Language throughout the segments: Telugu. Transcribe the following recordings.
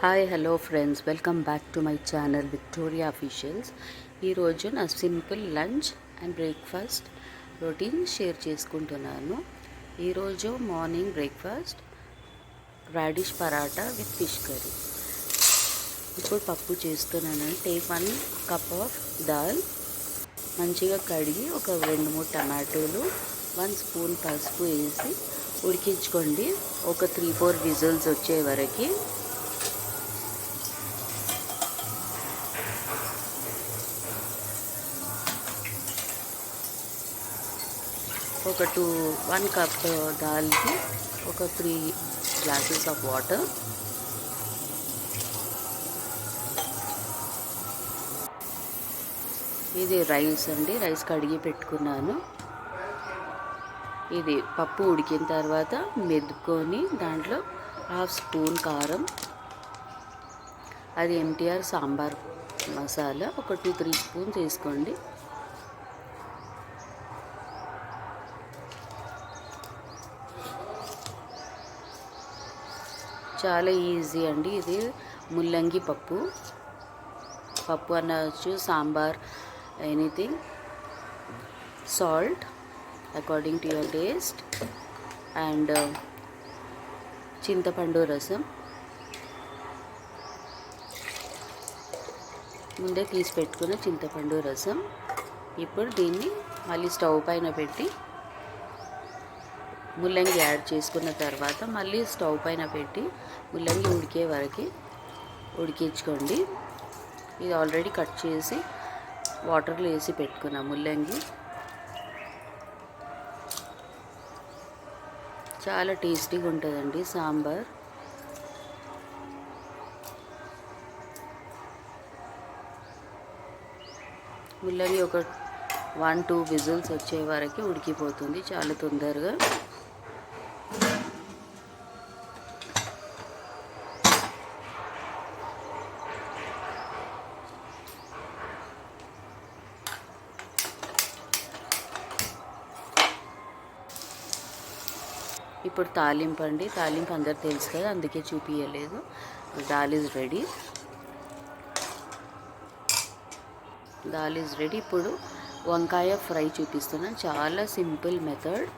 Hi hello friends, welcome back to my channel Victoria officials. ఈరోజు నా simple lunch and breakfast routine share చేసుకుంటున్నాను. ఈరోజు morning breakfast radish paratha with fish curry. ఇప్పుడు పప్పు చేస్తున్నాను. టేక్ 1 కప్ ఆఫ్ దాల్, మంచిగా కడిగి ఒక 2-3 టమాటోలు, 1 స్పూన్ పసుపు వేసి ఉడికించుకోండి. ఒక 3-4 విజిల్స్ వచ్చే వరకు. ఒక 1 కప్ దాల్కి ఒక 3 గ్లాసెస్ ఆఫ్ వాటర్. ఇది రైస్ అండి, రైస్ కడిగి పెట్టుకున్నాను. ఇది పప్పు ఉడికిన తర్వాత మెదుకొని దాంట్లో 1/2 స్పూన్ కారం, అది MTR సాంబార్ మసాలా ఒక 2-3 స్పూన్స్ వేసుకోండి. చాలా ఈజీ అండి. ఇది ముల్లంగి పప్పు అనొచ్చు, sambar, anything. Salt according to your taste and చింతపండు రసం ముందే తీసి పెట్టుకున్న చింతపండు రసం. ఇప్పుడు దీన్ని మళ్ళీ స్టవ్ పైన పెట్టి ముల్లంగి యాడ్ చేసుకున్న తర్వాత మళ్ళీ స్టవ్ పైన పెట్టి ముల్లంగి ఉడికే వరకు ఉడికించుకోండి. ఇది ఆల్రెడీ కట్ చేసి వాటర్లో వేసి పెట్టుకున్న ముల్లంగి. చాలా టేస్టీగా ఉంటుందండి సాంబార్. ముల్లంగి ఒక 1-2 విజిల్స్ వచ్చే వరకు ఉడికిపోతుంది చాలా తొందరగా. ఇప్పుడు తాలింపు అండి. తాలింపు అందరు తెలుసు కదా, అందుకే చూపించలేదు. Dal is ready. ఇప్పుడు వంకాయ ఫ్రై చూపిస్తున్నాను. చాలా సింపుల్ మెథడ్.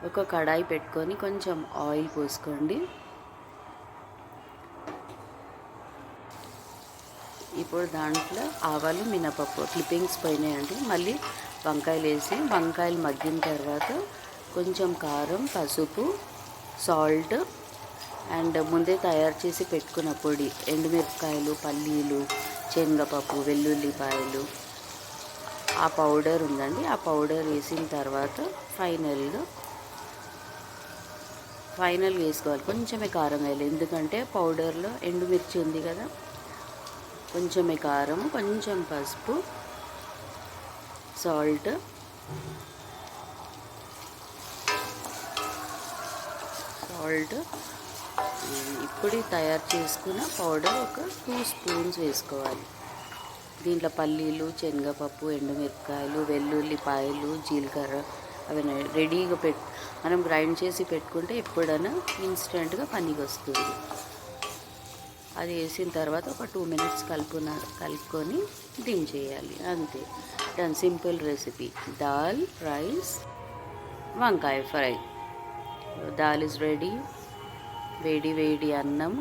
ఒక కడాయి పెట్టుకొని కొంచెం ఆయిల్ పోసుకోండి. ఇప్పుడు దాంట్లో ఆవాలు, మినపప్పు క్లిప్పింగ్స్ పోయినాయండి. మళ్ళీ వంకాయలు వేసి వంకాయలు మగ్గిన తర్వాత కొంచెం కారం, పసుపు, సాల్ట్ అండ్ ముందే తయారు చేసి పెట్టుకున్న పొడి, ఎండుమిరపకాయలు, పల్లీలు, శనగపప్పు, వెల్లుల్లిపాయలు, ఆ పౌడర్ ఉందండి. ఆ పౌడర్ వేసిన తర్వాత ఫైనల్గా వేసుకోవాలి. కొంచెమే కారం వేయాలి, ఎందుకంటే పౌడర్లో ఎండుమిర్చి ఉంది కదా. కొంచెమే కారం, కొంచెం పసుపు, సాల్ట్, ఇప్పుడు తయారు చేసుకున్న పౌడర్ ఒక 2 స్పూన్స్ వేసుకోవాలి. దీంట్లో పల్లీలు, శనగపప్పు, ఎండుమిరపకాయలు, వెల్లుల్లిపాయలు, జీలకర్ర అవన్నీ రెడీగా మనం గ్రైండ్ చేసి పెట్టుకుంటే ఎప్పుడైనా ఇన్స్టెంట్గా పనికి వస్తుంది. అది వేసిన తర్వాత ఒక 2 మినిట్స్ కలుపుకొని దించేయాలి, అంతే. Done. Simple recipe. Dal, rice, వంకాయ ఫ్రై. Dal is ready. వేడి వేడి అన్నం,